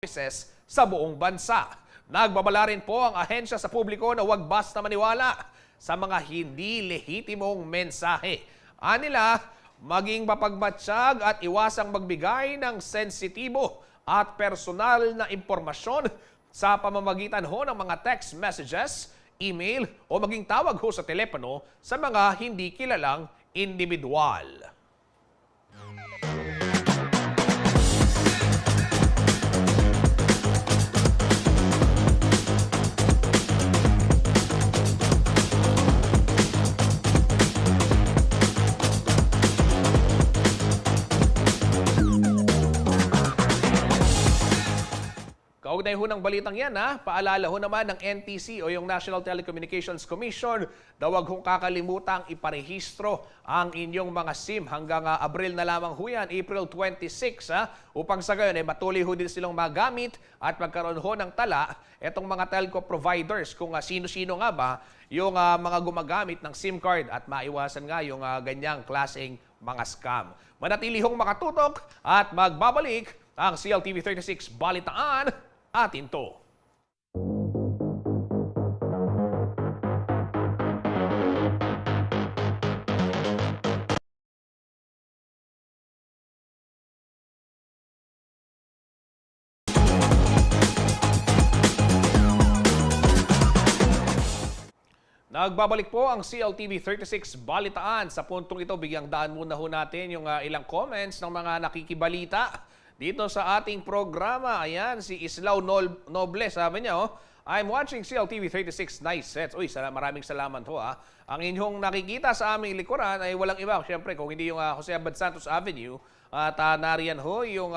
services sa buong bansa. Nagbabala rin po ang ahensya sa publiko na huwag basta maniwala sa mga hindi lehitimong mensahe. Anila, maging mapagmatsyag at iwasang magbigay ng sensitibo at personal na impormasyon sa pamamagitan ho ng mga text messages, email o maging tawag ho sa telepono sa mga hindi kilalang individual. Kaugnay ho ng balitang yan, paalala ho naman ng NTC o yung National Telecommunications Commission daw huwag hong kakalimutang iparehistro ang inyong mga SIM hanggang Abril na lamang ho yan, April 26, upang sa gayon matuloy ho din silang magamit at magkaroon ho ng tala itong mga telco providers kung sino-sino nga ba yung mga gumagamit ng SIM card at maiwasan nga yung ganyang klaseng mga scam. Manatili hong makatutok at magbabalik ang CLTV 36 Balitaan atin to. Nagbabalik po ang CLTV 36 Balitaan. Sa puntong ito, bigyang daan muna ho natin yung ilang comments ng mga nakikibalita dito sa ating programa. Ayan, si Islao Noble, sabi niya, I'm watching CLTV 36 nice sets. Uy, maraming salamat ho. Ang inyong nakikita sa aming likuran ay walang iba. Siyempre, kung hindi yung Jose Abad Santos Avenue, at nariyan ho yung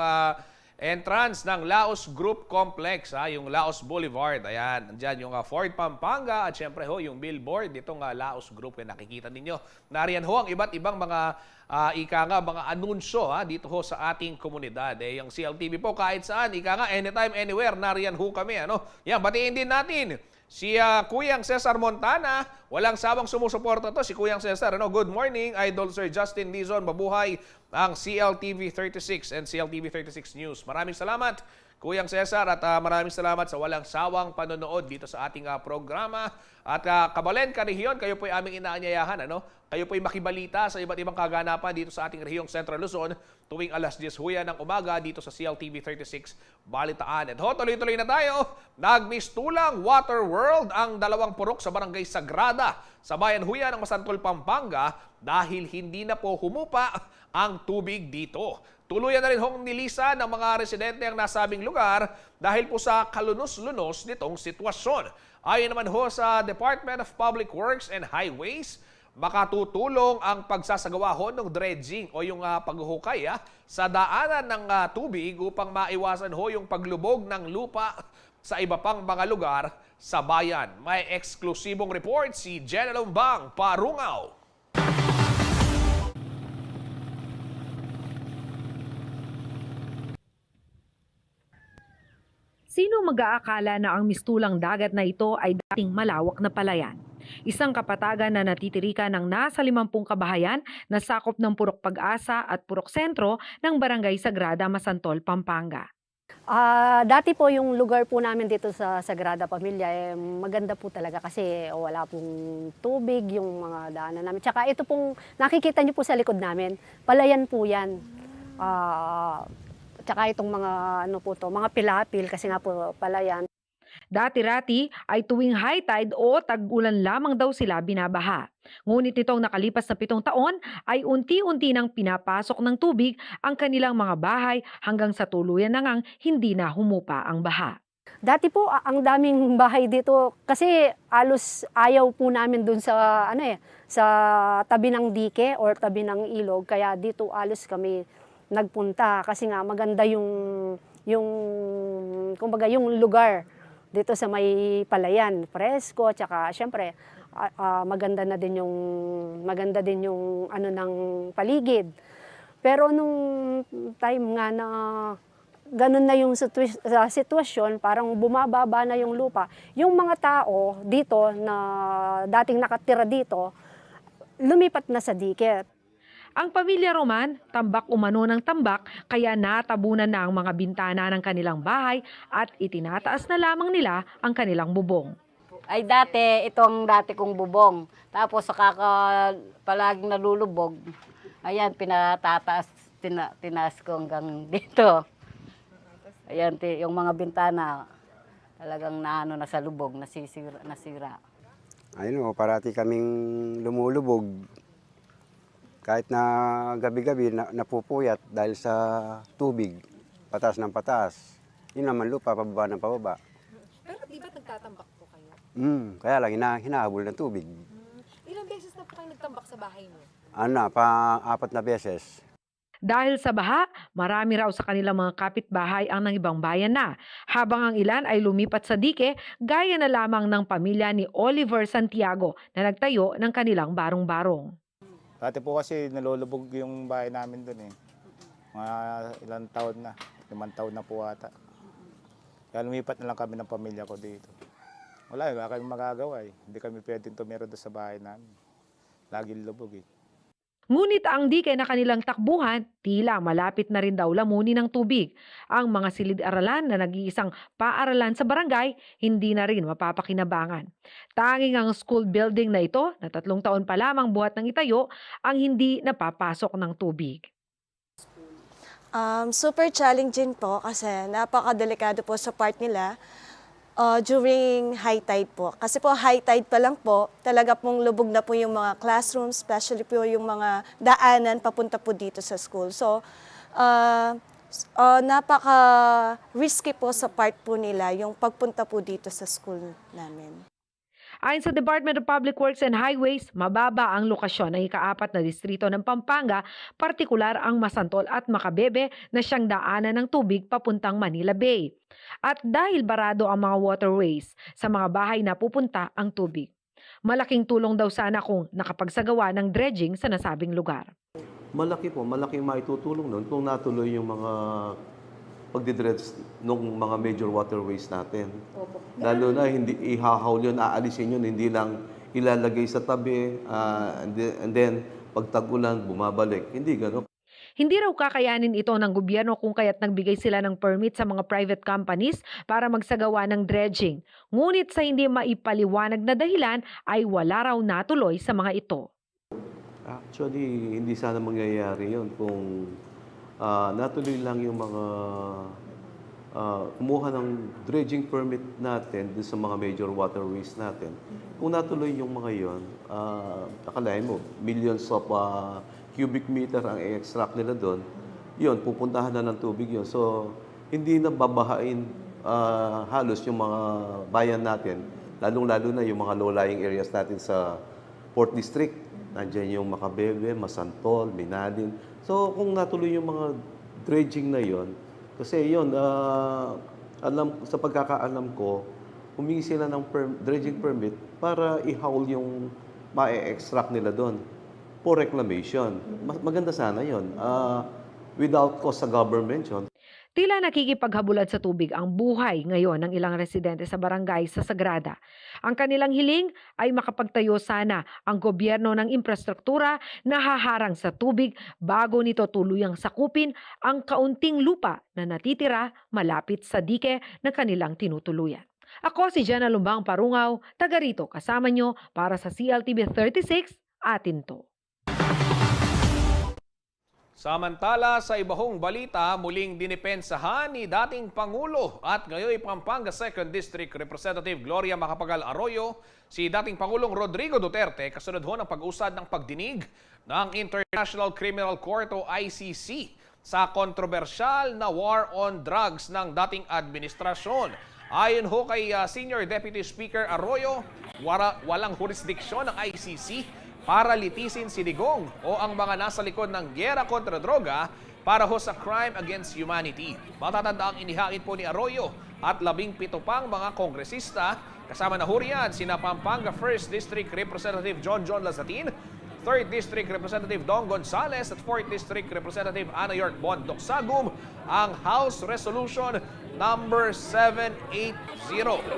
entrance ng Laos Group Complex, yung Laos Boulevard. Ayan, andyan yung Ford Pampanga at syempre ho yung billboard nitong Laos Group. Kaya nakikita ninyo. Nariyan ho ang iba't ibang mga mga anunsyo dito ho sa ating komunidad. Yung CLTV po kahit saan, anytime, anywhere, nariyan ho kami. Yan, batiin din natin si Kuyang Cesar Montana. Walang sawang sumusuporta to si Kuyang Cesar. Good morning, Idol Sir Justin Dizon. Mabuhay ang CLTV 36 and CLTV 36 News. Maraming salamat, Kuyang Cesar, at maraming salamat sa walang sawang panonood dito sa ating programa. At Kabalen, Karehiyon, kayo po ay aming inaanyayahan. Kayo po ay makibalita sa iba't ibang kaganapan dito sa ating rehiyong Central Luzon tuwing alas 10 huya ng umaga dito sa CLTV 36 Balitaan. At tuloy-tuloy na tayo. Nagmistulang Water World ang dalawang purok sa Barangay Sagrada sa bayan huya ng Masantol, Pampanga dahil hindi na po humupa ang tubig dito. Tuluyan na rin hong nilisa ng mga residente ang nasabing lugar dahil po sa kalunos-lunos nitong sitwasyon. Ayon naman ho sa Department of Public Works and Highways, makatutulong ang pagsasagawa ho ng dredging o yung paghuhukay sa daanan ng tubig upang maiwasan ho yung paglubog ng lupa sa iba pang mga lugar sa bayan. May eksklusibong report si Jenna Lumbang Parungaw. Sino mag-aakala na ang mistulang dagat na ito ay dating malawak na palayan? Isang kapatagan na natitirikan ng nasa 50 kabahayan na sakop ng Purok Pag-asa at Purok Sentro ng Barangay Sagrada, Masantol, Pampanga. Dati po yung lugar po namin dito sa Sagrada Pamilya, maganda po talaga kasi wala pong tubig yung mga daanan namin. Tsaka ito pong nakikita niyo po sa likod namin, palayan po yan. Tsaka itong mga mga pilapil kasi nga po palayan. Dati-rati ay tuwing high tide o tag-ulan lamang daw sila binabaha. Ngunit itong nakalipas na 7 taon ay unti-unti nang pinapasok ng tubig ang kanilang mga bahay hanggang sa tuluyan na ngang hindi na humupa ang baha. Dati po ang daming bahay dito kasi alos ayaw po namin dun sa sa tabi ng dike or tabi ng ilog, kaya dito alos kami nagpunta kasi nga maganda yung kumbaga yung lugar dito sa may palayan, presko, tsaka syempre maganda din yung ng paligid. Pero nung time nga na ganun na yung sitwasyon, parang bumababa na yung lupa. Yung mga tao dito na dating nakatira dito, lumipat na sa dike. Ang pamilya Roman, tambak umano ng tambak kaya natabunan na ang mga bintana ng kanilang bahay at itinataas na lamang nila ang kanilang bubong. Ay dati, itong dati kong bubong. Tapos palaging nalulubog. Ayan, pinatataas, tinaas ko hanggang dito. Ayan, yung mga bintana, talagang na sa lubog, nasira. Ayun o, parati kaming lumulubog. Kahit na gabi-gabi napupuyat dahil sa tubig, patas ng patas. Yun naman lupa, pababa ng pababa. Pero di ba nagtatambak po kayo? Kaya lang hinahabol ng tubig. Ilang beses na po kayo nagtambak sa bahay niyo? Pang-4 na beses. Dahil sa baha, marami raw sa kanilang mga kapitbahay ang nangibang bayan na, habang ang ilan ay lumipat sa dike gaya na lamang ng pamilya ni Oliver Santiago na nagtayo ng kanilang barong-barong. Dati po kasi nalulubog yung bahay namin doon eh. Mga ilang taon na, 5 taon na po ata. Kaya lumipat na lang kami ng pamilya ko dito. Wala kami magagawa eh. Hindi kami pwedeng tumira doon sa bahay namin. Laging lubog eh. Ngunit ang dike na kanilang takbuhan, tila malapit na rin daw lamunin ng tubig. Ang mga silid-aralan na nag-iisang paaralan sa barangay, hindi na rin mapapakinabangan. Tanging ang school building na ito, na 3 taon pa lamang buhat ng itayo, ang hindi napapasok ng tubig. Super challenging po kasi napakadelikado po sa part nila during high tide po. Kasi po high tide pa lang po, talaga pong lubog na po yung mga classrooms, especially po yung mga daanan papunta po dito sa school. So, napaka-risky po sa part po nila yung pagpunta po dito sa school namin. Ayon sa Department of Public Works and Highways, mababa ang lokasyon ng ika-4 na distrito ng Pampanga, partikular ang Masantol at Macabebe na siyang daanan ng tubig papuntang Manila Bay. At dahil barado ang mga waterways, sa mga bahay na pupunta ang tubig. Malaking tulong daw sana kung nakapagsagawa ng dredging sa nasabing lugar. Malaking maitutulong nun kung natuloy yung mga pagdidredge ng mga major waterways natin. Lalo na hindi ihahaul yun, aalisin yun, hindi lang ilalagay sa tabi, and then pag tag-ulan, bumabalik. Hindi gano'n. Hindi raw kakayanin ito ng gobyerno kung kaya't nagbigay sila ng permit sa mga private companies para magsagawa ng dredging. Ngunit sa hindi maipaliwanag na dahilan ay wala raw natuloy sa mga ito. Actually, hindi sana mangyayari yun kung natuloy lang yung mga kumuha ng dredging permit natin dun sa mga major waterways natin. Kung natuloy yung mga yon, akalain mo, millions of cubic meter ang i-extract nila doon, yun, pupuntahan na ng tubig yun. So, hindi na babahain halos yung mga bayan natin, lalong-lalo na yung mga low-lying areas natin sa 4th District. Nandiyan yung Macabebe, Masantol, Minalin. So, kung natuloy yung mga dredging na yon, kasi yon, sa pagkakaalam ko, humingi sila ng dredging permit para i-haul yung ma-extract nila doon for reclamation. Maganda sana yon. Without cost sa government yun. Tila nakikipaghabulad sa tubig ang buhay ngayon ng ilang residente sa barangay sa Sagrada. Ang kanilang hiling ay makapagtayo sana ang gobyerno ng infrastruktura na haharang sa tubig bago nito tuluyang sakupin ang kaunting lupa na natitira malapit sa dike na kanilang tinutuluyan. Ako si Jenna Lumbang Parungaw, taga rito kasama nyo para sa CLTV 36, atin to. Samantala, sa ibahong balita, muling dinipensahan ni dating Pangulo at ngayon Pampanga 2nd District Representative Gloria Macapagal Arroyo si dating Pangulong Rodrigo Duterte kasunod ho ng pag-usad ng pagdinig ng International Criminal Court o ICC sa kontrobersyal na war on drugs ng dating administrasyon. Ayon ho kay Senior Deputy Speaker Arroyo, walang jurisdiksyon ng ICC para litisin si Digong o ang mga nasa likod ng gyera kontra droga para ho sa crime against humanity. Matatanda ang inihain po ni Arroyo at 17 pang mga kongresista kasama na ho riyan sina Pampanga 1st District Representative John Lazatin, 3rd District Representative Dong Gonzales at 4th District Representative Ana York Bondok Sagum ang House Resolution number 780.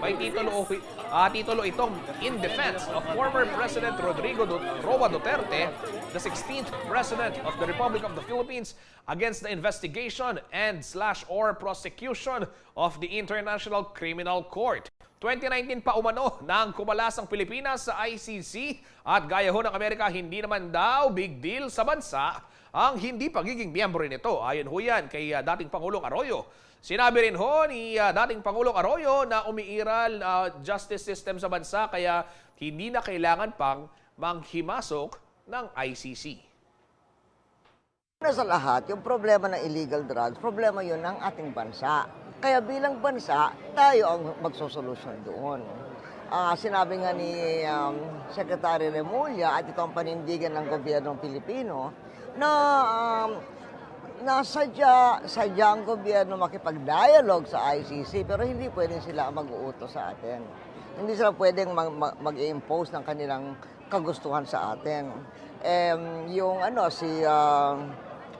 May titulo itong In Defense of former President Rodrigo Roa Duterte, the 16th President of the Republic of the Philippines, against the investigation and/or prosecution of the International Criminal Court. 2019 pa umano nang kumalas ang Pilipinas sa ICC at gaya ho ng Amerika, hindi naman daw big deal sa bansa ang hindi pagiging miyembro nito. Ayon ho yan kay dating Pangulong Arroyo. Sinabi rin ho ni dating Pangulong Arroyo na umiiral justice system sa bansa kaya hindi na kailangan pang manghimasok ng ICC. Una sa lahat, yung problema ng illegal drugs, problema yun ng ating bansa. Kaya bilang bansa, tayo ang magsosolusyon doon. Sinabi nga ni Secretary Remulla at ito ang panindigan ng gobyernong Pilipino na sadya ang gobyerno makipag-dialogue sa ICC pero hindi pwedeng sila mag-uutos sa atin. Hindi sila pwedeng mag-impose ng kanilang kagustuhan sa atin.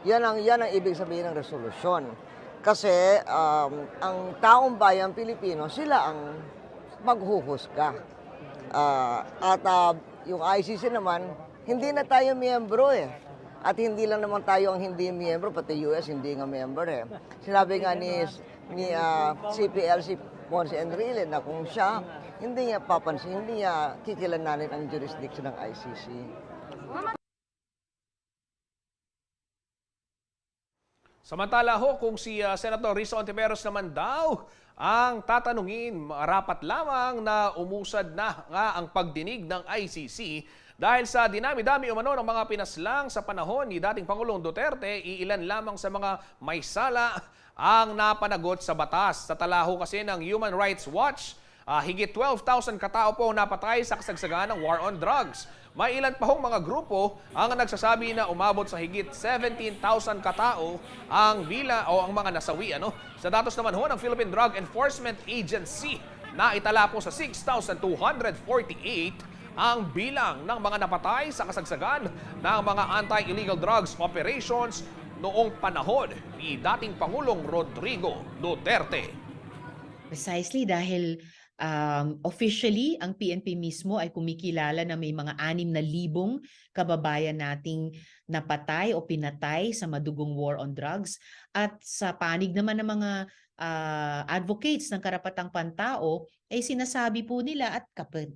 Yan ang ibig sabihin ng resolusyon. Kasi ang taong bayan Pilipino, sila ang maghuhusga. Yung ICC naman, hindi na tayo miyembro eh. At hindi lang naman tayo ang hindi miyembro, pati US hindi nga miyembro eh. Sinabi nga ni CPL, si Ponce Enrile, na kung siya, hindi niya papansin, hindi niya kikilalanin ang jurisdiction ng ICC. Samantala ho, kung si Senator Risa Ontiveros naman daw ang tatanungin, rapat lamang na umusad na nga ang pagdinig ng ICC dahil sa dinami-dami umano ng mga pinaslang sa panahon ni dating Pangulong Duterte, iilan lamang sa mga may sala ang napanagot sa batas. Sa talaho kasi ng Human Rights Watch, higit 12,000 katao po napatay sa kasagsagan ng war on drugs. May ilan pa hong mga grupo ang nagsasabi na umabot sa higit 17,000 katao ang ang mga nasawi. Sa datos naman ho ng Philippine Drug Enforcement Agency, na itala po sa 6,248 ang bilang ng mga napatay sa kasagsagan ng mga anti-illegal drugs operations noong panahon ni dating Pangulong Rodrigo Duterte. Precisely dahil officially, ang PNP mismo ay kumikilala na may mga 6,000 kababayan nating napatay o pinatay sa madugong war on drugs. At sa panig naman ng mga advocates ng karapatang pantao, ay sinasabi po nila at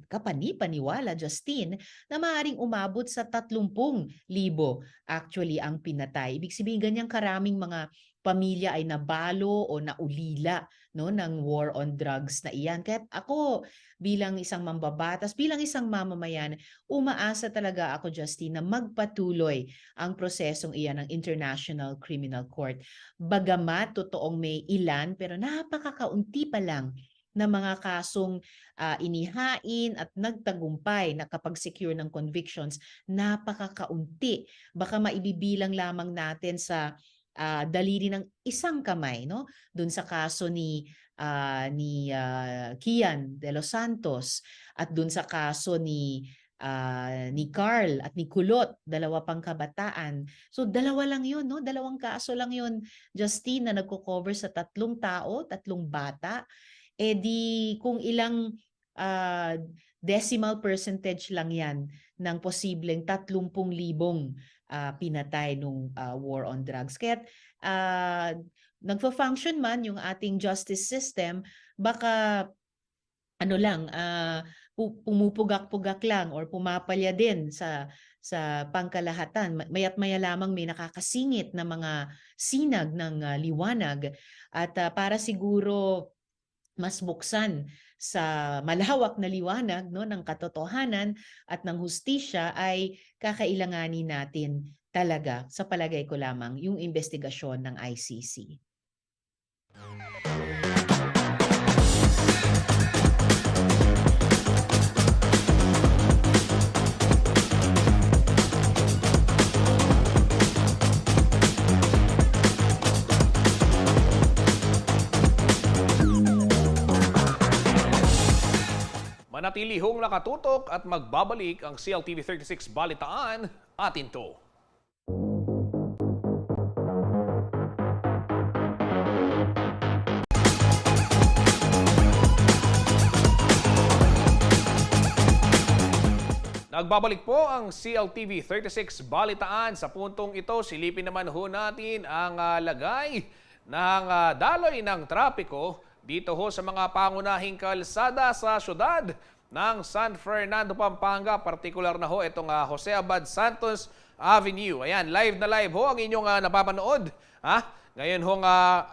kapani-paniwala, Justine, na maaaring umabot sa 30,000 actually ang pinatay. Ibig sabihin, ganyang karaming mga pamilya ay nabalo o naulila ng war on drugs na iyan. Kaya ako bilang isang mambabatas, bilang isang mamamayan, umaasa talaga ako, Justine, na magpatuloy ang prosesong iyan ng International Criminal Court. Bagamat totoong may ilan, pero napakakaunti pa lang na mga kasong inihain at nagtagumpay na kapag secure ng convictions, napakakaunti. Baka maibibilang lamang natin sa daliri ng isang kamay, doon sa kaso ni Kian de los Santos at doon sa kaso ni Carl at ni Kulot, 2 pang kabataan. So 2 lang yun, 2 kaso lang yun, Justine, na nagko-cover sa 3 tao, 3 bata. Di kung ilang decimal percentage lang yan ng posibleng 30,000 pinatay nung war on drugs. Kaya nagfa-function man yung ating justice system, baka pumupugak-pugak lang or pumapalya din sa pangkalahatan. Maya't maya lamang may nakakasingit na mga sinag ng liwanag at para siguro mas buksan sa malawak na liwanag ng katotohanan at ng hustisya, ay kakailanganin natin talaga, sa palagay ko lamang, yung investigasyon ng ICC. Manatili hong nakatutok at magbabalik ang CLTV 36 Balitaan atin to. Nagbabalik po ang CLTV 36 Balitaan. Sa puntong ito, silipin naman ho natin ang lagay ng daloy ng trapiko dito ho sa mga pangunahing kalsada sa syudad ng San Fernando, Pampanga. Partikular na ho itong Jose Abad Santos Avenue. Ayan, live na live ho ang inyong napapanood. Ngayon ho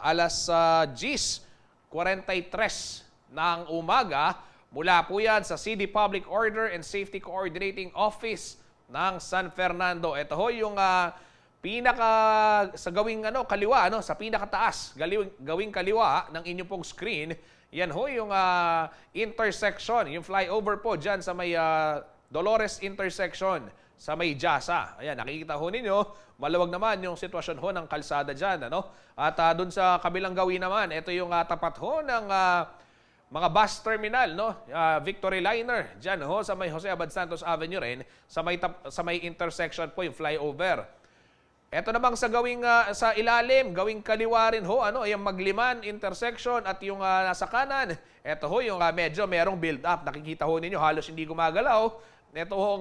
alas 10:43 ng umaga. Mula po yan sa CD Public Order and Safety Coordinating Office ng San Fernando. Ito ho yung sa gawing kaliwa, sa pinakataas, gawing kaliwa ng inyong pong screen. Yan ho yung intersection, yung flyover po dyan sa may Dolores intersection sa may Jasa. Ayan, nakikita ho ninyo, maluwag naman yung sitwasyon ho ng kalsada dyan. At dun sa kabilang gawin naman, ito yung tapat ho ng mga bus terminal, Victory Liner, dyan ho sa may Jose Abad Santos Avenue rin, sa may intersection po yung flyover. Ito namang sa sa ilalim, gawing kaliwa rin ho, yung Magliman intersection at yung nasa kanan. Ito ho yung medyo merong build up. Nakikita ho ninyo, halos hindi gumagalaw. Ito ho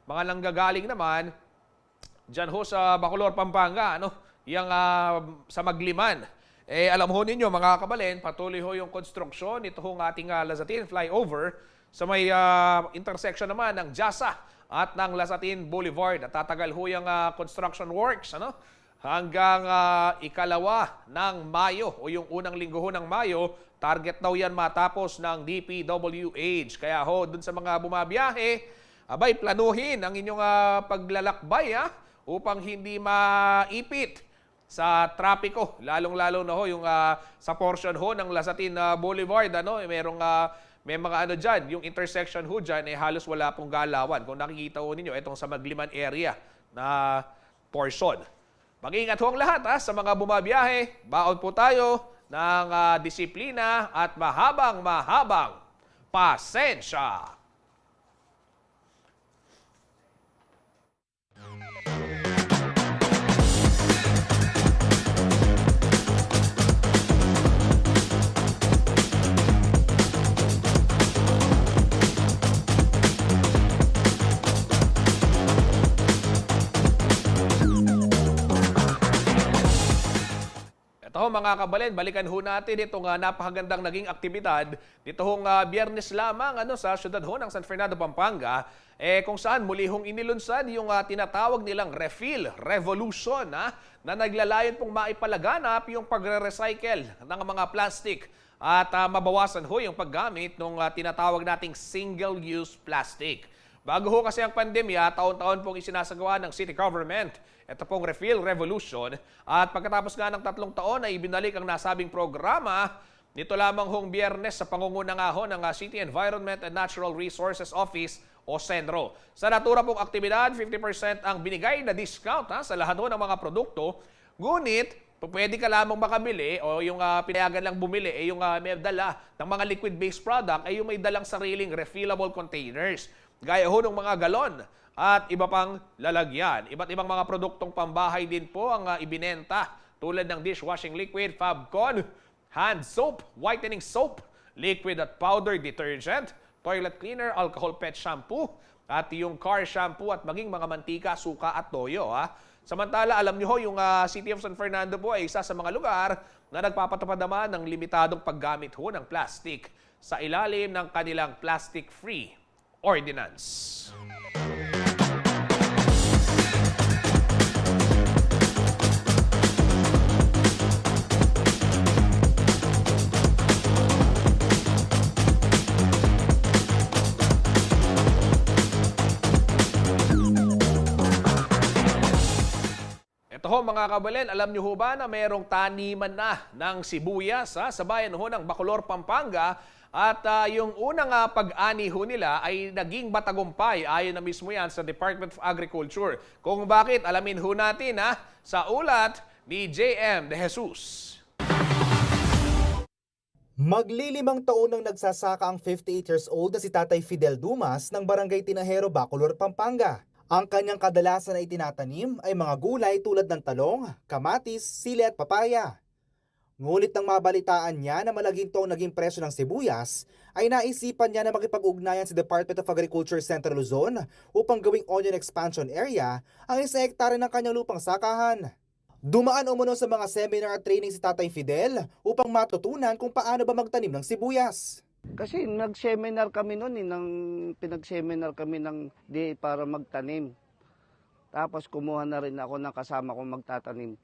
mga nanggagaling naman dyan ho sa Bacolor, Pampanga, yung sa Magliman. Alam ho ninyo mga kabalin, patuloy ho yung konstruksyon. Ito hong ating Lazatin flyover sa may intersection naman ng Jasa at ng Lazatin Boulevard. At tatagal ho yung construction works hanggang ikalawa ng Mayo o yung unang linggo ho ng Mayo. Target daw yan matapos ng DPWH. Kaya ho, dun sa mga bumabiyahe, abay, planuhin ang inyong paglalakbay upang hindi maipit sa trapiko, lalong-lalo na ho yung sa portion ho ng Lazatin Boulevard, may mga dyan, yung intersection ho dyan, halos wala pong galawan. Kung nakikita ho ninyo, itong sa Magliman area na portion. Mag-iingat ho ang lahat sa mga bumabiyahe. Baon po tayo ng disiplina at mahabang pasensya. Ito mga kabalin, balikan ho natin itong napakagandang naging aktibidad dito hong Biyernes lamang sa syudad ho ng San Fernando, Pampanga, kung saan muli hong inilunsad yung tinatawag nilang Refill Revolution na naglalayon pong maipalaganap yung pagre-recycle ng mga plastic at mabawasan ho yung paggamit ng tinatawag nating single-use plastic. Bago ho kasi ang pandemya, taon-taon pong isinasagawa ng city government ito pong Refill Revolution at pagkatapos nga ng 3 taon ay ibinalik ang nasabing programa nito lamang hong Biyernes sa pangunguna nga ho ng City Environment and Natural Resources Office o CENRO. Sa natura pong aktibidad, 50% ang binigay na discount sa lahat ho ng mga produkto. Ngunit, pwede ka lamang makabili o yung pinayagan lang bumili yung may dala ng mga liquid-based product ay yung may dalang sariling refillable containers. Gaya ho ng mga galon at iba pang lalagyan. Iba't ibang mga produktong pambahay din po ang ibinenta tulad ng dishwashing liquid, Fabcon, hand soap, whitening soap, liquid at powder detergent, toilet cleaner, alcohol pet shampoo, at yung car shampoo at maging mga mantika, suka at toyo. Samantala, alam nyo ho, yung City of San Fernando po ay isa sa mga lugar na nagpapatupad naman ng limitadong paggamit ho ng plastic sa ilalim ng kanilang plastic-free ordinance. Ito ho mga kabalin, alam nyo ho ba na mayroong taniman na ng sibuyas sa bayan ho ng Bacolor, Pampanga at yung unang pag-ani ho nila ay naging matagumpay ayon na mismo yan sa Department of Agriculture. Kung bakit, alamin ho natin sa ulat ni JM De Jesus. Maglilimang taon nang nagsasaka ang 58 years old na si Tatay Fidel Dumas ng Barangay Tinahero, Bacolor, Pampanga. Ang kanyang kadalasan na itinatanim ay mga gulay tulad ng talong, kamatis, sili at papaya. Ngunit nang mabalitaan niya na malaginto ang naging presyo ng sibuyas, ay naisipan niya na makipag-ugnayan sa Department of Agriculture Central Luzon upang gawing onion expansion area ang 1 hektare ng kanyang lupang sakahan. Dumaan umano sa mga seminar at training si Tatay Fidel upang matutunan kung paano ba magtanim ng sibuyas. Kasi nag-seminar kami noon, pinag-seminar kami para magtanim. Tapos kumuha na rin ako ng kasama kong magtatanim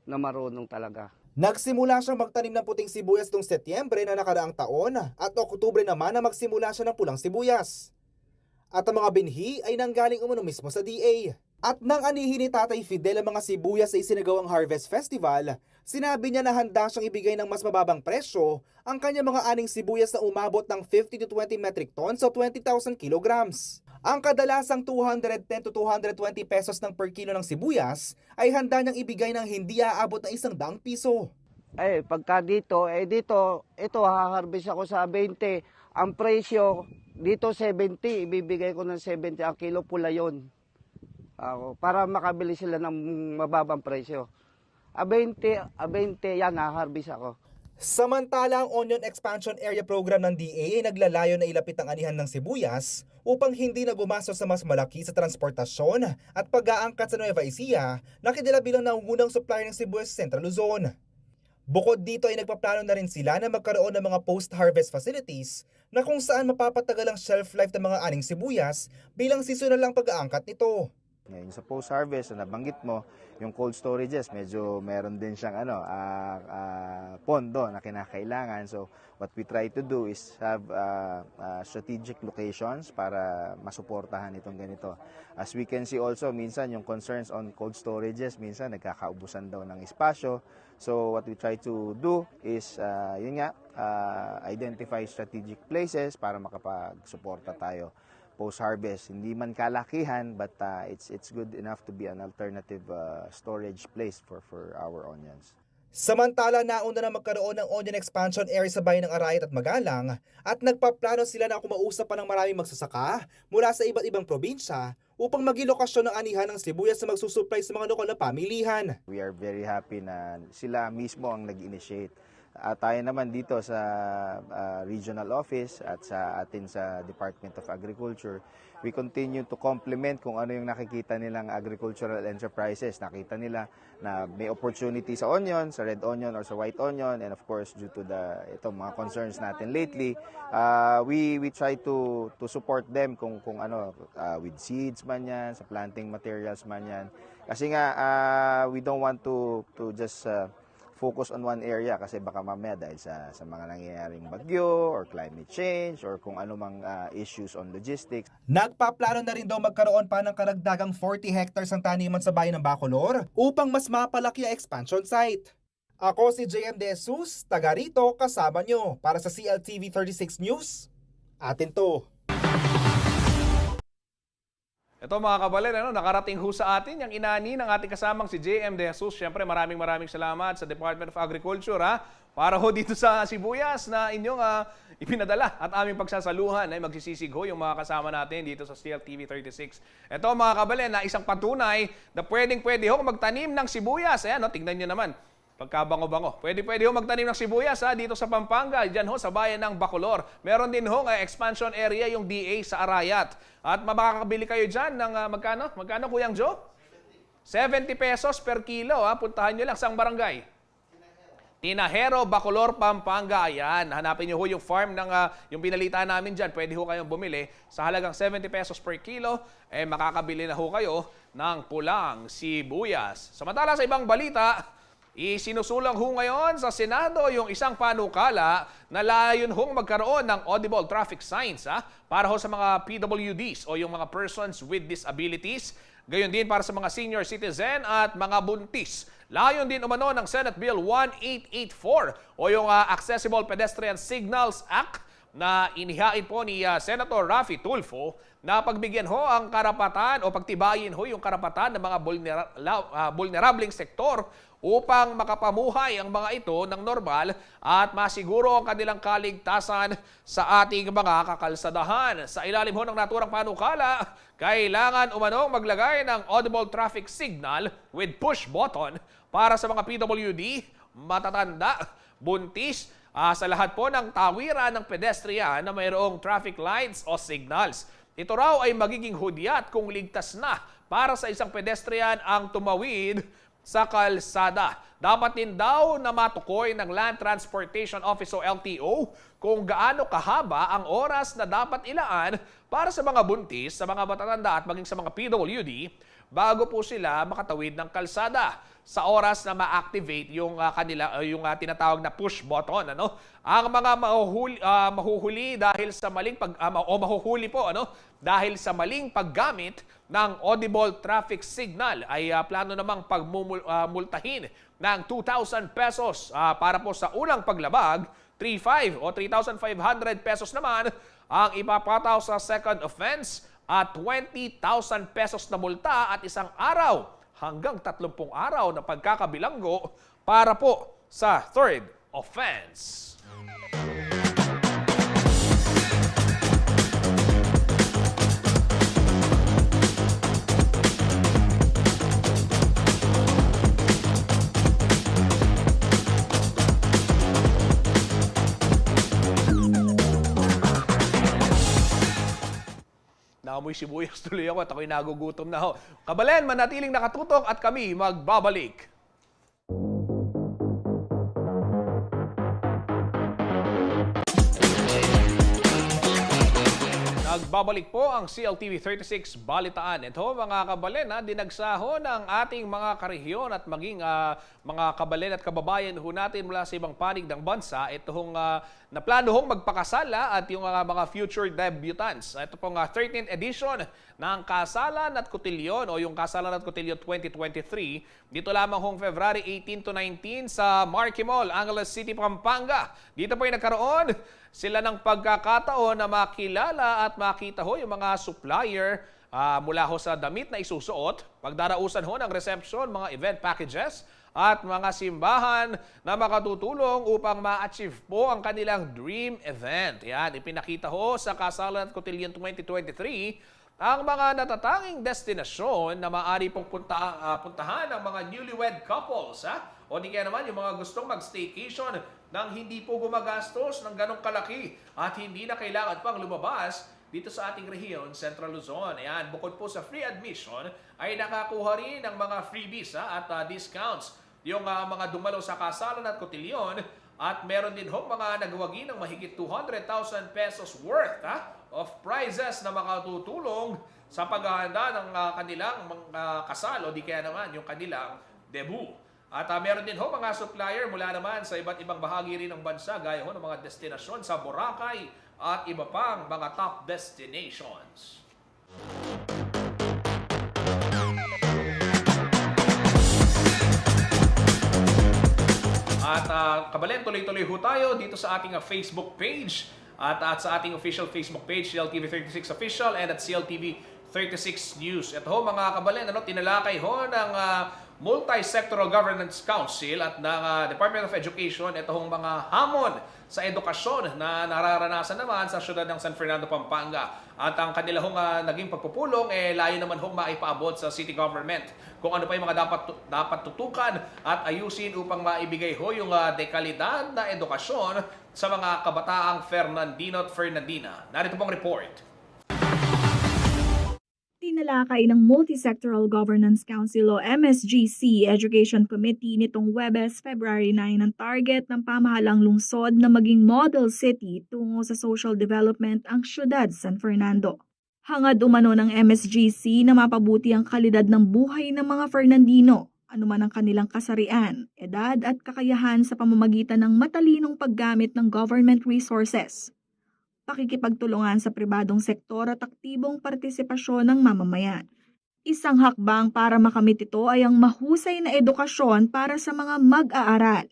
na marunong talaga. Nagsimula siyang magtanim ng puting sibuyas noong Setyembre na nakaraang taon at Oktubre naman na magsimula siya ng pulang sibuyas. At ang mga binhi ay nanggaling umano mismo sa DA. At nang anihin ni Tatay Fidel ang mga sibuyas sa isinagawang Harvest Festival, sinabi niya na handa siyang ibigay ng mas mababang presyo ang kanyang mga aning sibuyas na umabot ng 50 to 20 metric tons o 20,000 kilograms. Ang kadalasang 210 to 220 pesos ng per kilo ng sibuyas ay handa niyang ibigay ng hindi aabot ng 100 piso. Pagka dito, ito haharvest ako sa 20. Ang presyo dito 70, ibibigay ko ng 70 ang kilo, pula yon. Para makabili sila ng mababang presyo. 20 yan, haharvest ako. Samantala, ang Onion Expansion Area Program ng DA ay naglalayo na ilapit ang anihan ng sibuyas upang hindi na gumastos sa mas malaki sa transportasyon at pag-aangkat sa Nueva Ecija na kilala bilang nangungunang supplier ng sibuyas sa Central Luzon. Bukod dito ay nagpaplano na rin sila na magkaroon ng mga post-harvest facilities na kung saan mapapatagal ang shelf life ng mga aning sibuyas bilang seasonal lang pag-aangkat nito. Ngayon sa post-harvest na nabanggit mo, yung cold storages, medyo meron din siyang pondo na kinakailangan. So what we try to do is have strategic locations para masuportahan itong ganito. As we can see also, minsan yung concerns on cold storages, minsan nagkakaubusan daw ng espasyo. So what we try to do is, identify strategic places para makapagsuporta tayo post-harvest. Hindi man kalakihan, but it's good enough to be an alternative storage place for our onions. Samantala, nauna na magkaroon ng onion expansion area sa bayan ng Arayat at Magalang at nagpaplano sila na kumausap pa ng maraming magsasaka mula sa iba't ibang probinsya upang maging lokasyon ng anihan ng sibuyas na magsusupply sa mga lokal na pamilihan. We are very happy na sila mismo ang nag-initiate. Tayo naman dito sa regional office at sa atin sa Department of Agriculture, we continue to complement kung ano yung nakikita nilang agricultural enterprises. Nakita nila na may opportunity sa onion, sa red onion or sa white onion, and of course due to mga concerns natin lately, we try to support them kung ano, with seeds man yan, sa planting materials man yan. Kasi nga we don't want to just focus on one area kasi baka mamaya dahil sa mga nangyayaring bagyo or climate change or kung ano mang issues on logistics. Nagpaplano na rin daw magkaroon pa ng karagdagang 40 hectares ang taniman sa bayan ng Bacolor upang mas mapalaki ang expansion site. Ako si JM De Jesus, taga rito kasama nyo para sa CLTV 36 News. Atin to. Ito mga kabaler, nakarating ho sa atin yung inani ng ating kasamang si JM De Jesus. Siyempre maraming salamat sa Department of Agriculture para ho dito sa sibuyas na inyong ipinadala at aming pagsasaluhan ay magsisisig ho yung mga kasama natin dito sa CLTV 36. Ito mga kabaler, na isang patunay na pwede ho magtanim ng sibuyas. Ayan, tingnan nyo naman. Pagkabango-bango. Pwede ho magtanim ng sibuyas dito sa Pampanga, dyan ho sa bayan ng Bacolor. Meron din ho expansion area yung DA sa Arayat. At makakabili kayo dyan ng magkano? Magkano Kuyang Joe? 70 pesos per kilo. Puntahan nyo lang sa barangay. Tinahero, Bacolor, Pampanga. Ayan, hanapin nyo ho yung farm ng yung pinalita namin dyan. Pwede ho kayong bumili sa halagang 70 pesos per kilo. Makakabili na ho kayo ng pulang sibuyas. Samantala sa ibang balita, isinusulong ho ngayon sa Senado yung isang panukala na layon hong magkaroon ng audible traffic signs para ho sa mga PWDs o yung mga persons with disabilities. Gayon din para sa mga senior citizen at mga buntis. Layon din umano ng Senate Bill 1884 o yung Accessible Pedestrian Signals Act na inihain po ni Senator Raffy Tulfo na pagbigyan ho ang karapatan o pagtibayin ho yung karapatan ng mga vulnerableng sektor upang makapamuhay ang mga ito ng normal at masiguro ang kanilang kaligtasan sa ating mga kakalsadahan. Sa ilalim ho ng naturang panukala, kailangan umanong maglagay ng audible traffic signal with push button para sa mga PWD, matatanda, buntis, sa lahat po ng tawiran ng pedestrian na mayroong traffic lights o signals. Ito raw ay magiging hudyat kung ligtas na para sa isang pedestrian ang tumawid sa kalsada. Dapat din daw na matukoy ng Land Transportation Office o LTO kung gaano kahaba ang oras na dapat ilaan para sa mga buntis, sa mga matatanda at maging sa mga PWD bago po sila makatawid ng kalsada sa oras na ma-activate yung tinatawag na push button, ano? Ang mga mahuhuli dahil sa maling mahuhuli po, ano? Dahil sa maling paggamit ng audible traffic signal ay plano namang pagmumultahin ng 2,000 pesos para po sa unang paglabag, 3,500 o 3,500 pesos naman ang ipapataw sa second offense at 20,000 pesos na multa at isang araw hanggang 30 araw na pagkakabilanggo para po sa third offense. Naamoy sibuyas tuloy ako at ako'y nagugutom na ho. Kabalen, manatiling nakatutok at kami magbabalik. Nagbabalik po ang CLTV 36 Balitaan. Ito mga kabalen, dinagsaho ng ating mga karehiyon at maging mga kabalen at kababayan ho natin mula sa ibang panig ng bansa. Ito hong naplano hong magpakasal at yung mga future debutants. Ito pong 13th edition ng Kasalan at Kotilyon o yung Kasalan at Kotilyon 2023. Dito lamang hong February 18 to 19 sa Marquee Mall, Angeles City, Pampanga. Dito po ay nagkaroon sila ng pagkakataon na makilala at makita ho yung mga supplier mula ho sa damit na isusuot, pagdarausan ho ng reception, mga event packages at mga simbahan na makatutulong upang ma-achieve po ang kanilang dream event. Yan, ipinakita ho sa Kasalan at Kotilyon 2023 ang mga natatanging destinasyon na maaari pong puntahan ng mga newlywed couples, o di kaya naman yung mga gustong mag-staycation nang hindi po gumagastos ng ganong kalaki at hindi na kailangan pang lumabas dito sa ating rehiyon, Central Luzon. Ayan, bukod po sa free admission, ay nakakuha rin ng mga freebies at discounts yung mga dumalo sa Kasalan at Kotilyon at meron din hong mga nagwagi ng mahigit 200,000 pesos worth of prizes na makatutulong sa paghahanda ng kanilang kasal o di kaya naman yung kanilang debut. At meron din ho mga supplier mula naman sa iba't ibang bahagi rin ng bansa gaya ho ng mga destinasyon sa Boracay at iba pang mga top destinations. At kabalen, tuloy-tuloy ho tayo dito sa ating Facebook page at sa ating official Facebook page, CLTV36 Official and at CLTV36 News. Ito ho mga kabalen, tinalakay ho ng Multi-Sectoral Governance Council at ng Department of Education itong mga hamon sa edukasyon na nararanasan naman sa syudad ng San Fernando, Pampanga. At ang kanila hong naging pagpupulong, layo naman hong maipaabot sa city government kung ano pa yung mga dapat tutukan at ayusin upang maibigay ho yung dekalidad na edukasyon sa mga kabataang Fernandino at Fernandina. Narito pong report. Tinalakay ng Multi-Sectoral Governance Council o MSGC Education Committee nitong Huwebes, February 9 ang target ng pamahalang lungsod na maging model city tungo sa social development ang siyudad San Fernando. Hangad umano ng MSGC na mapabuti ang kalidad ng buhay ng mga Fernandino, anuman ang kanilang kasarian, edad at kakayahan sa pamamagitan ng matalinong paggamit ng government resources, pakikipagtulungan sa pribadong sektor at aktibong partisipasyon ng mamamayan. Isang hakbang para makamit ito ay ang mahusay na edukasyon para sa mga mag-aaral.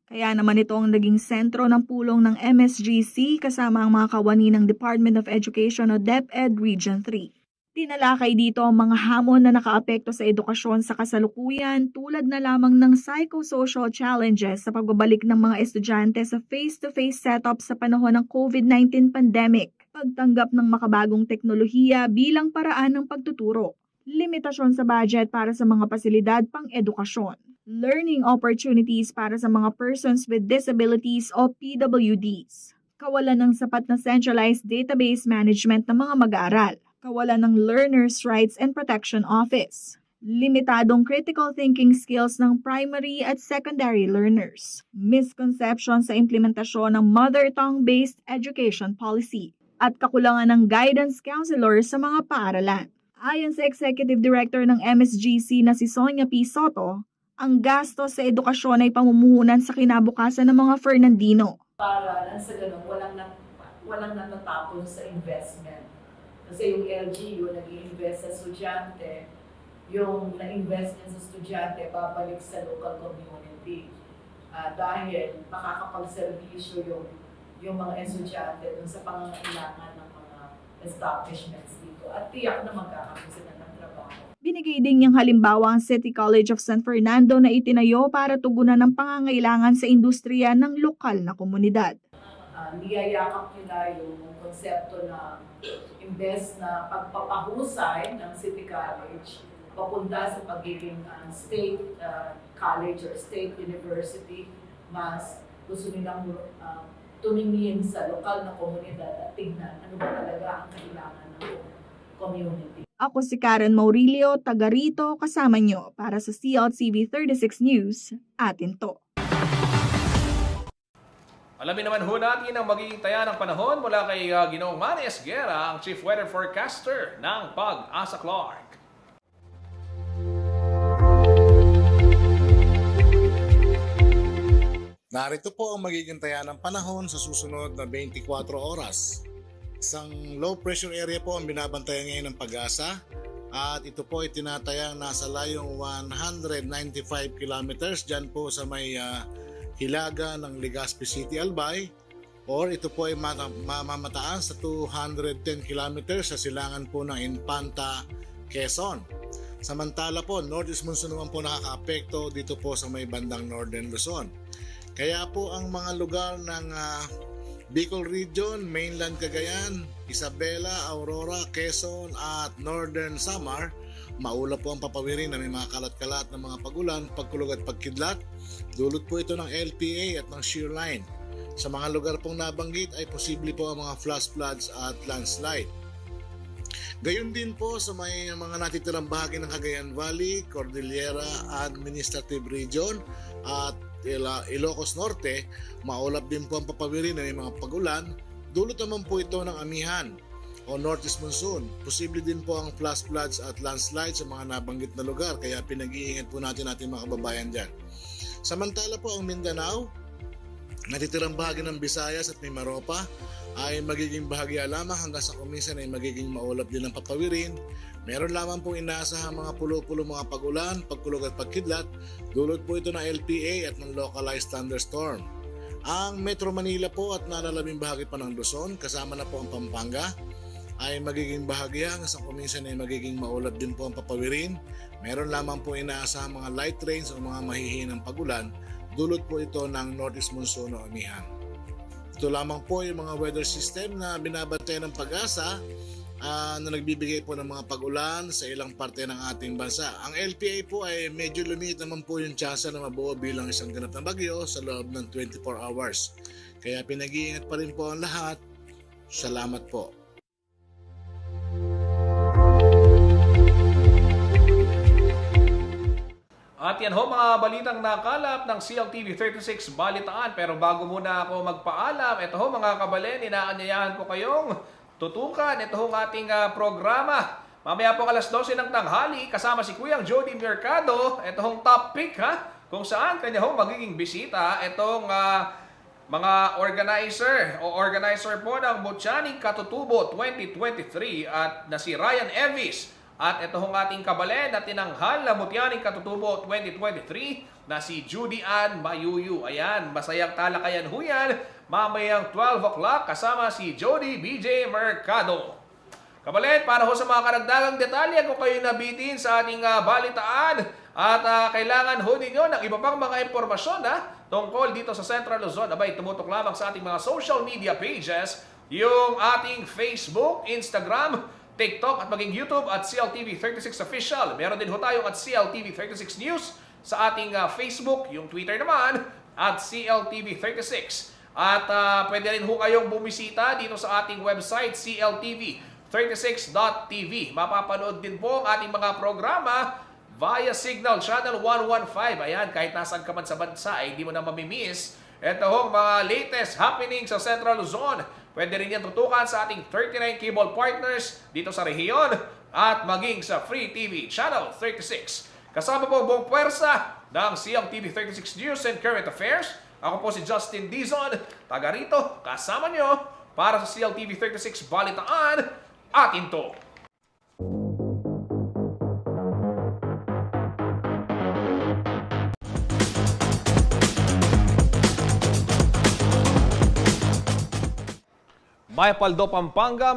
Kaya naman ito ang naging sentro ng pulong ng MSGC kasama ang mga kawani ng Department of Education o DepEd Region 3. Tinalakay dito ang mga hamon na nakaapekto sa edukasyon sa kasalukuyan tulad na lamang ng psychosocial challenges sa pagbabalik ng mga estudyante sa face-to-face setup sa panahon ng COVID-19 pandemic, pagtanggap ng makabagong teknolohiya bilang paraan ng pagtuturo, limitasyon sa budget para sa mga pasilidad pang-edukasyon, learning opportunities para sa mga persons with disabilities o PWDs, kawalan ng sapat na centralized database management ng mga mag-aaral, kawalan ng Learners' Rights and Protection Office, limitadong critical thinking skills ng primary at secondary learners, misconception sa implementasyon ng mother tongue-based education policy, at kakulangan ng guidance counselors sa mga paaralan. Ayon sa Executive Director ng MSGC na si Sonia P. Soto, ang gastos sa edukasyon ay pamumuhunan sa kinabukasan ng mga Fernandino. Paaralan sa ganun, walang natatapon sa investment. Kasi yung LGU nag-i-invest sa estudyante, yung na-invest niya sa estudyante, babalik sa local community. Dahil makakapag-servisyo yung mga estudyante dun sa pangangailangan ng mga establishments dito. At tiyak na magkakaroon sila ng trabaho. Binigay din niyang halimbawa ang City College of San Fernando na itinayo para tugunan ng pangangailangan sa industriya ng lokal na komunidad. Niyayakap nila yung konsepto na imbes na pagpapahusay ng City College papunta sa pagiging state college or state university, mas gusto nilang tumingin sa lokal na komunidad at tignan ano ba talaga ang kailangan ng community. Ako si Karen Maurilio, taga rito, kasama nyo para sa CLTV 36 News, atin to. Alamin naman ho natin ang magiging taya ng panahon mula kay Ginoong Manny Esguera, ang Chief Weather Forecaster ng Pag-asa Clark. Narito po ang magiging taya ng panahon sa susunod na 24 oras. Isang low pressure area po ang binabantayan ngayon ng Pag-asa at ito po ay tinatayang nasa layong 195 kilometers dyan po sa may hilaga ng Legazpi City, Albay, or ito po ay mamataan sa 210 kilometers sa silangan po ng Infanta, Quezon. Samantala po, northeast monsoon naman po nakakaapekto dito po sa may bandang Northern Luzon. Kaya po ang mga lugar ng Bicol Region, Mainland Cagayan, Isabela, Aurora, Quezon at Northern Samar, maulap po ang papawirin na may mga kalat-kalat na mga pagulan, pagkulog at pagkidlat. Dulot po ito ng LPA at ng shear line. Sa mga lugar pong nabanggit ay posible po ang mga flash floods at landslide. Gayon din po sa may mga natitirang bahagi ng Cagayan Valley, Cordillera Administrative Region at Ilocos Norte, maulap din po ang papawirin na may mga pagulan. Dulot naman po ito ng amihan o northeast monsoon. Posible din po ang flash floods at landslide sa mga nabanggit na lugar, kaya pinag-iingat po natin mga kababayan dyan. Samantala po ang Mindanao, natitirang bahagi ng Visayas at Mimaropa ay magiging bahagya lamang hanggang sa kuminsan ay magiging maulap din ang papawirin. Meron lamang pong inaasahang mga pulo-pulo mga pagulan, pagkulog at pagkidlat. Dulot po ito ng LPA at ng localized thunderstorm. Ang Metro Manila po at nalalabing bahagi pa ng Luzon, kasama na po ang Pampanga, ay magiging bahagya hanggang sa kuminsan ay magiging maulap din po ang papawirin. Meron lamang po inaasahang mga light rains o mga mahihinang pagulan. Dulot po ito ng northeast monsoon o amihan. Ito lamang po yung mga weather system na binabantay ng Pag-asa na nagbibigay po ng mga pagulan sa ilang parte ng ating bansa. Ang LPA po ay medyo lumit naman po yung tsansa na mabuo bilang isang ganap na bagyo sa loob ng 24 hours. Kaya pinag-iingat pa rin po ang lahat. Salamat po. At yan ho mga balitang nakalap ng CLTV 36 Balitaan. Pero bago muna ako magpaalam, ito ho mga kabalen, inaanyayahan ko kayong tutukan ito hong ating programa. Mamaya po alas 12 ng tanghali, kasama si Kuyang Jody Mercado, ito hong topic kung saan kanya hong magiging bisita, itong mga organizer po ng Botianing Katutubo 2023 at na si Ryan Evis At ito hong ating kabalen na tinanghal na Mutyaning Katutubo 2023 na si Judy Ann Mayuyu. Ayan, masayang talakayan ho yan. Mamayang 12 o'clock kasama si Jody BJ Mercado. Kabalen, para ho sa mga karagdagang detalye kung kayo nabitin sa ating balitaan at kailangan ho ninyo ng iba pang mga impormasyon tungkol dito sa Central Luzon, abay tumutok lamang sa ating mga social media pages, yung ating Facebook, Instagram, TikTok at maging YouTube at CLTV36 Official. Meron din ho tayong at CLTV36 News sa ating Facebook, yung Twitter naman at CLTV36. At pwede rin ho kayong bumisita dito sa ating website CLTV36.tv. Mapapanood din po ang ating mga programa via Signal Channel 115. Ayan, kahit nasaan ka man sa bansa, hindi mo na mamimiss. Ito hong mga latest happening sa Central Luzon. Pwede rin yan tutukan sa ating 39 cable partners dito sa rehiyon at maging sa Free TV Channel 36. Kasama po buong puwersa ng CLTV36 News and Current Affairs. Ako po si Justin Dizon, taga rito, kasama nyo para sa CLTV36 Balitaan. Atin to! Mayapaldo, Pampanga.